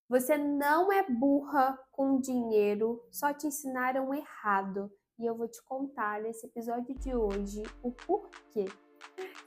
Você não é burra com dinheiro, só te ensinaram errado. E eu vou te contar nesse episódio de hoje o porquê.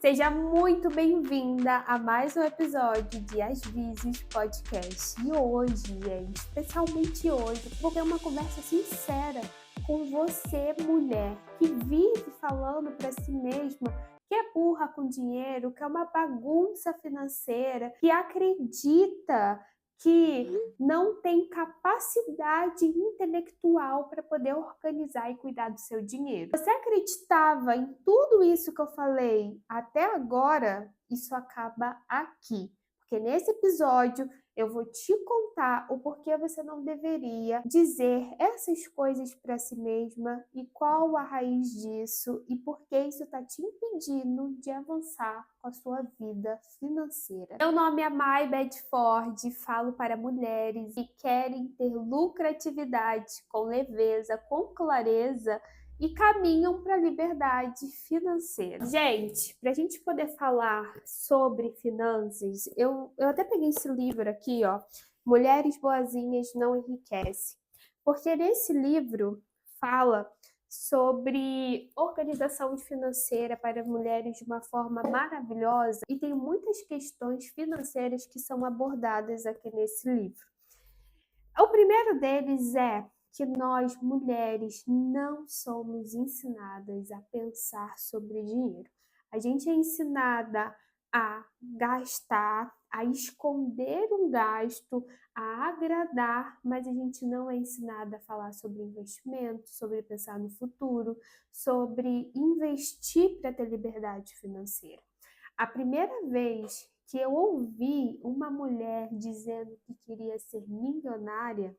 Seja muito bem-vinda a mais um episódio de As Vises Podcast. E hoje, gente, especialmente hoje, vou ter uma conversa sincera com você, mulher, que vive falando para si mesma que é burra com dinheiro, que é uma bagunça financeira, que acredita que não tem capacidade intelectual para poder organizar e cuidar do seu dinheiro. Você acreditava em tudo isso que eu falei até agora? Isso acaba aqui. Porque nesse episódio eu vou te contar o porquê você não deveria dizer essas coisas para si mesma e qual a raiz disso e por que isso está te impedindo de avançar com a sua vida financeira. Meu nome é Mai Bedford, falo para mulheres que querem ter lucratividade com leveza, com clareza e caminham para a liberdade financeira. Gente, para a gente poder falar sobre finanças, eu até peguei esse livro aqui, ó, Mulheres Boazinhas Não Enriquecem, porque nesse livro fala sobre organização financeira para mulheres de uma forma maravilhosa e tem muitas questões financeiras que são abordadas aqui nesse livro. O primeiro deles é que nós, mulheres, não somos ensinadas a pensar sobre dinheiro. A gente é ensinada a gastar, a esconder um gasto, a agradar, mas a gente não é ensinada a falar sobre investimento, sobre pensar no futuro, sobre investir para ter liberdade financeira. A primeira vez que eu ouvi uma mulher dizendo que queria ser milionária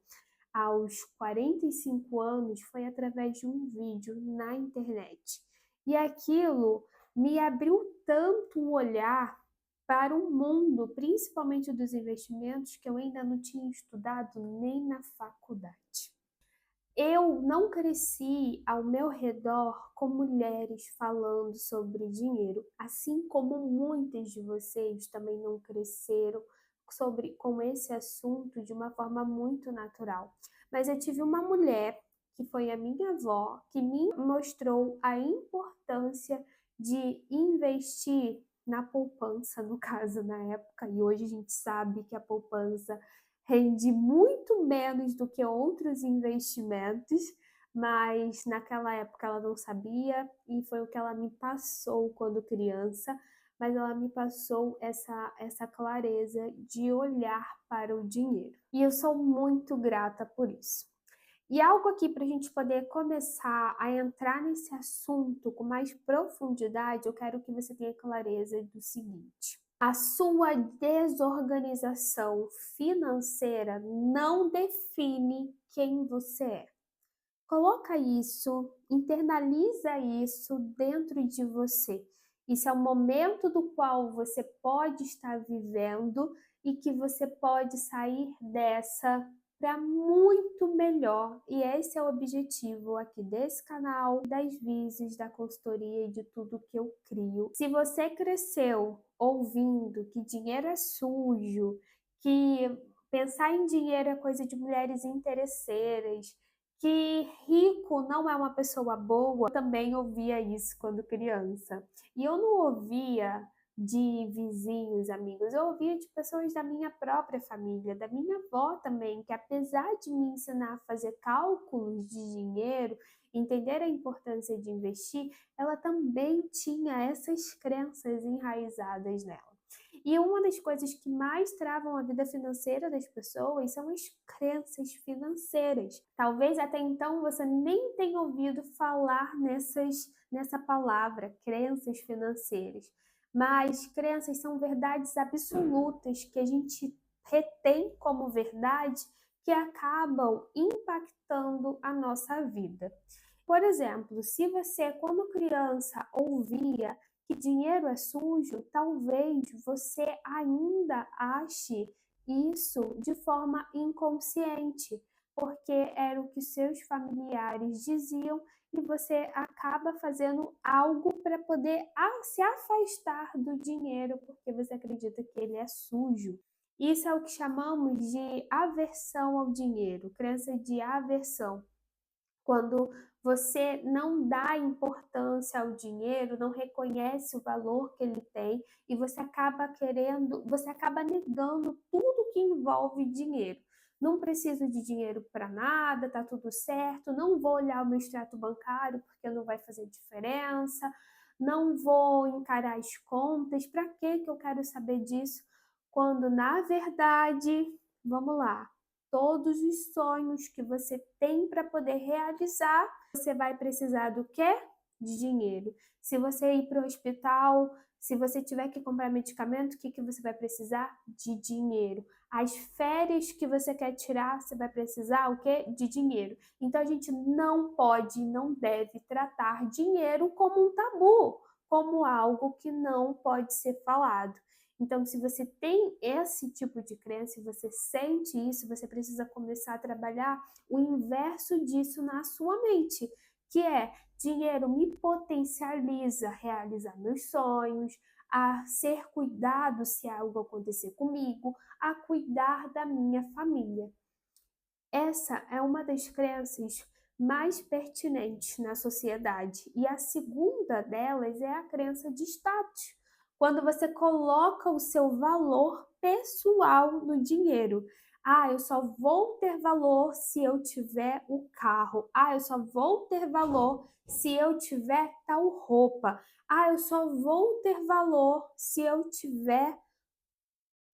aos 45 anos foi através de um vídeo na internet. E aquilo me abriu tanto o olhar para o mundo, principalmente dos investimentos, que eu ainda não tinha estudado nem na faculdade. Eu não cresci ao meu redor com mulheres falando sobre dinheiro, assim como muitas de vocês também não cresceram com esse assunto de uma forma muito natural. Mas eu tive uma mulher, que foi a minha avó, que me mostrou a importância de investir na poupança, no caso, na época, e hoje a gente sabe que a poupança rende muito menos do que outros investimentos, mas naquela época ela não sabia e foi o que ela me passou quando criança, mas ela me passou essa clareza de olhar para o dinheiro. E eu sou muito grata por isso. E algo aqui para a gente poder começar a entrar nesse assunto com mais profundidade, eu quero que você tenha clareza do seguinte: a sua desorganização financeira não define quem você é. Coloca isso, internaliza isso dentro de você. Isso é um momento do qual você pode estar vivendo e que você pode sair dessa para muito melhor. E esse é o objetivo aqui desse canal, das Vises, da consultoria e de tudo que eu crio. Se você cresceu ouvindo que dinheiro é sujo, que pensar em dinheiro é coisa de mulheres interesseiras, que rico não é uma pessoa boa, eu também ouvia isso quando criança. E eu não ouvia de vizinhos, amigos, eu ouvia de pessoas da minha própria família, da minha avó também, que apesar de me ensinar a fazer cálculos de dinheiro, entender a importância de investir, ela também tinha essas crenças enraizadas nela. E uma das coisas que mais travam a vida financeira das pessoas são as crenças financeiras. Talvez até então você nem tenha ouvido falar nessa palavra, crenças financeiras. Mas crenças são verdades absolutas que a gente retém como verdade que acabam impactando a nossa vida. Por exemplo, se você, quando criança, ouvia que dinheiro é sujo, talvez você ainda ache isso de forma inconsciente, porque era o que seus familiares diziam e você acaba fazendo algo para poder se afastar do dinheiro, porque você acredita que ele é sujo. Isso é o que chamamos de aversão ao dinheiro, crença de aversão. Quando você não dá importância ao dinheiro, não reconhece o valor que ele tem e você acaba negando tudo que envolve dinheiro. Não preciso de dinheiro para nada, tá tudo certo, não vou olhar o meu extrato bancário porque não vai fazer diferença, não vou encarar as contas, para que eu quero saber disso? Quando na verdade, vamos lá, todos os sonhos que você tem para poder realizar, você vai precisar do quê? De dinheiro. Se você ir para o hospital, se você tiver que comprar medicamento, o que que você vai precisar? De dinheiro. As férias que você quer tirar, você vai precisar o quê? De dinheiro. Então a gente não pode, não deve tratar dinheiro como um tabu, como algo que não pode ser falado. Então, se você tem esse tipo de crença, se você sente isso, você precisa começar a trabalhar o inverso disso na sua mente, que é: dinheiro me potencializa a realizar meus sonhos, a ser cuidado se algo acontecer comigo, a cuidar da minha família. Essa é uma das crenças mais pertinentes na sociedade. E a segunda delas é a crença de status, quando você coloca o seu valor pessoal no dinheiro. Ah, eu só vou ter valor se eu tiver o carro. Ah, eu só vou ter valor se eu tiver tal roupa. Ah, eu só vou ter valor se eu tiver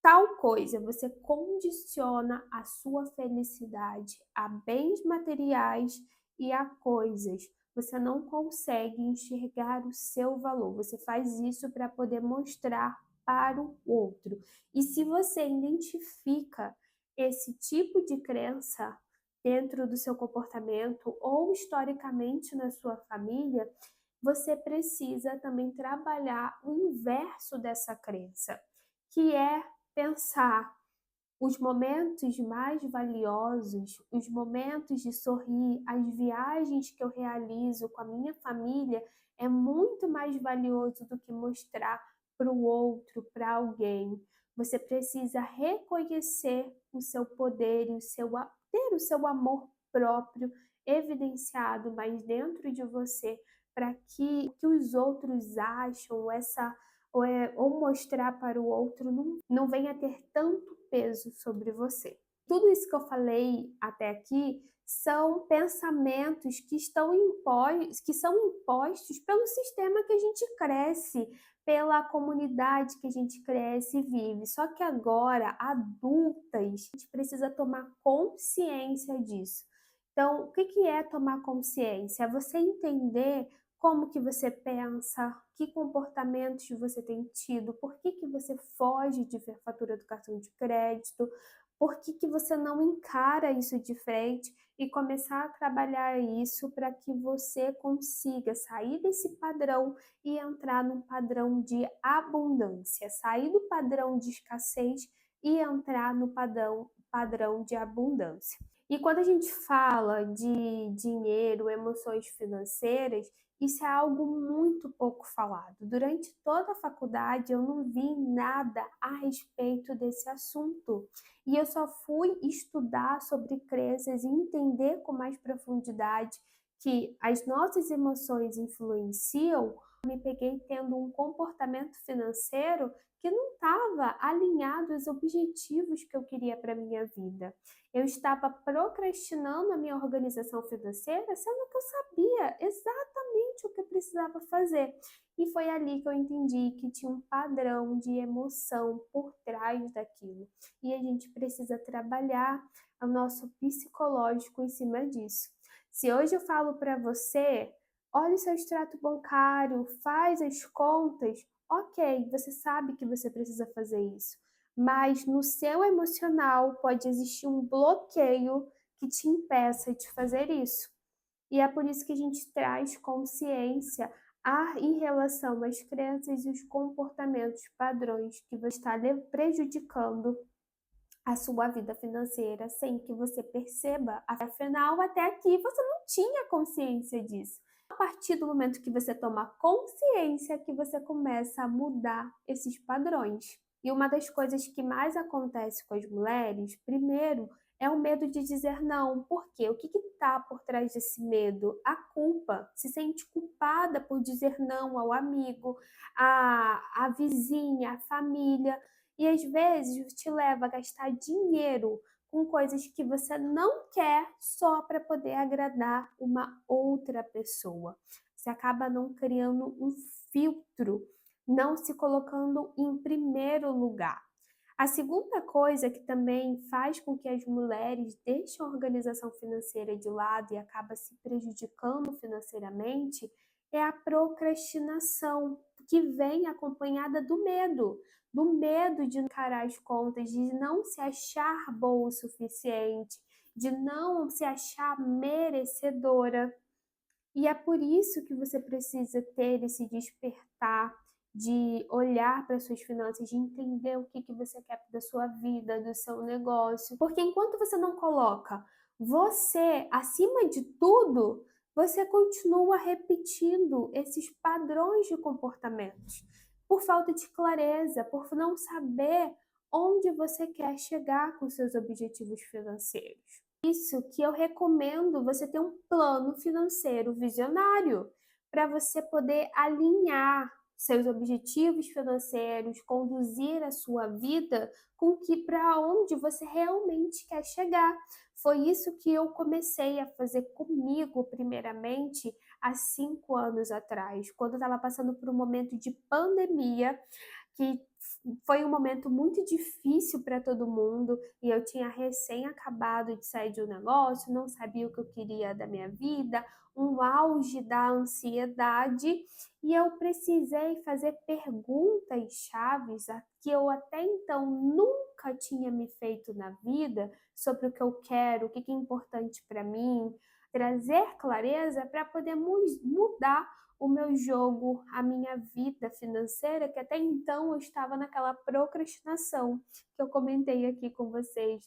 tal coisa. Você condiciona a sua felicidade a bens materiais e a coisas. Você não consegue enxergar o seu valor. Você faz isso para poder mostrar para o outro. E se você identifica esse tipo de crença dentro do seu comportamento ou historicamente na sua família, você precisa também trabalhar o inverso dessa crença, que é pensar os momentos mais valiosos, os momentos de sorrir, as viagens que eu realizo com a minha família é muito mais valioso do que mostrar para o outro, para alguém. Você precisa reconhecer o seu poder e ter o seu amor próprio evidenciado mais dentro de você, para que o que os outros acham, ou mostrar para o outro não venha ter tanto peso sobre você. Tudo isso que eu falei até aqui são pensamentos que são impostos pelo sistema que a gente cresce, pela comunidade que a gente cresce e vive. Só que agora, adultas, a gente precisa tomar consciência disso. Então, o que é tomar consciência? É você entender como que você pensa, que comportamentos você tem tido, por que que você foge de ver fatura do cartão de crédito, por que que você não encara isso de frente e começar a trabalhar isso para que você consiga sair desse padrão e entrar num padrão de abundância, sair do padrão de escassez e entrar no padrão de abundância. E quando a gente fala de dinheiro, emoções financeiras, isso é algo muito pouco falado. Durante toda a faculdade eu não vi nada a respeito desse assunto. E eu só fui estudar sobre crenças e entender com mais profundidade que as nossas emoções influenciam. Me peguei tendo um comportamento financeiro que não estava alinhado aos objetivos que eu queria para minha vida. Eu estava procrastinando a minha organização financeira, sendo que eu sabia exatamente o que eu precisava fazer. E foi ali que eu entendi que tinha um padrão de emoção por trás daquilo. E a gente precisa trabalhar o nosso psicológico em cima disso. Se hoje eu falo para você, olha o seu extrato bancário, faz as contas, ok, você sabe que você precisa fazer isso. Mas no seu emocional pode existir um bloqueio que te impeça de fazer isso. E é por isso que a gente traz consciência em relação às crenças e os comportamentos padrões que você está prejudicando a sua vida financeira sem que você perceba. Afinal, até aqui você não tinha consciência disso. A partir do momento que você toma consciência, que você começa a mudar esses padrões. E uma das coisas que mais acontece com as mulheres, primeiro, é o medo de dizer não. Por quê? O que está por trás desse medo? A culpa. Se sente culpada por dizer não ao amigo, à vizinha, à família. E às vezes te leva a gastar dinheiro com coisas que você não quer só para poder agradar uma outra pessoa. Você acaba não criando um filtro, não se colocando em primeiro lugar. A segunda coisa que também faz com que as mulheres deixem a organização financeira de lado e acaba se prejudicando financeiramente é a procrastinação, que vem acompanhada do medo de encarar as contas, de não se achar boa o suficiente, de não se achar merecedora. E é por isso que você precisa ter esse despertar de olhar para suas finanças, de entender o que você quer da sua vida, do seu negócio. Porque enquanto você não coloca você acima de tudo, você continua repetindo esses padrões de comportamentos. Por falta de clareza, por não saber onde você quer chegar com seus objetivos financeiros. Isso que eu recomendo você ter um plano financeiro visionário para você poder alinhar seus objetivos financeiros, conduzir a sua vida com que para onde você realmente quer chegar. Foi isso que eu comecei a fazer comigo, primeiramente, há 5 anos atrás, quando eu estava passando por um momento de pandemia, que foi um momento muito difícil para todo mundo e eu tinha recém acabado de sair de um negócio, não sabia o que eu queria da minha vida, um auge da ansiedade e eu precisei fazer perguntas chaves que eu até então nunca tinha me feito na vida sobre o que eu quero, o que é importante para mim, trazer clareza para poder mudar o meu jogo, a minha vida financeira, que até então eu estava naquela procrastinação que eu comentei aqui com vocês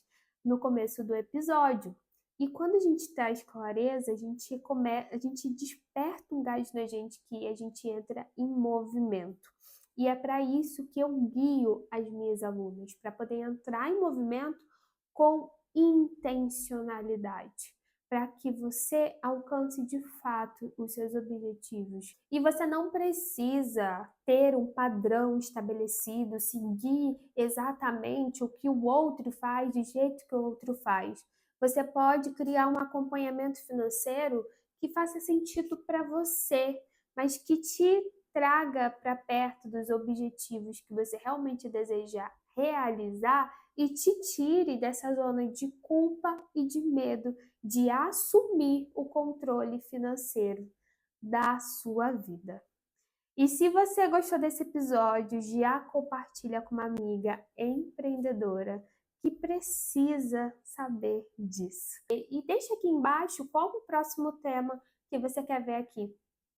no começo do episódio. E quando a gente traz clareza, a gente desperta um gás na gente que a gente entra em movimento. E é para isso que eu guio as minhas alunas, para poder entrar em movimento com intencionalidade, para que você alcance de fato os seus objetivos. E você não precisa ter um padrão estabelecido, seguir exatamente o que o outro faz, do jeito que o outro faz. Você pode criar um acompanhamento financeiro que faça sentido para você, mas que te traga para perto dos objetivos que você realmente deseja realizar e te tire dessa zona de culpa e de medo de assumir o controle financeiro da sua vida. E se você gostou desse episódio, já compartilha com uma amiga empreendedora que precisa saber disso. E deixa aqui embaixo qual o próximo tema que você quer ver aqui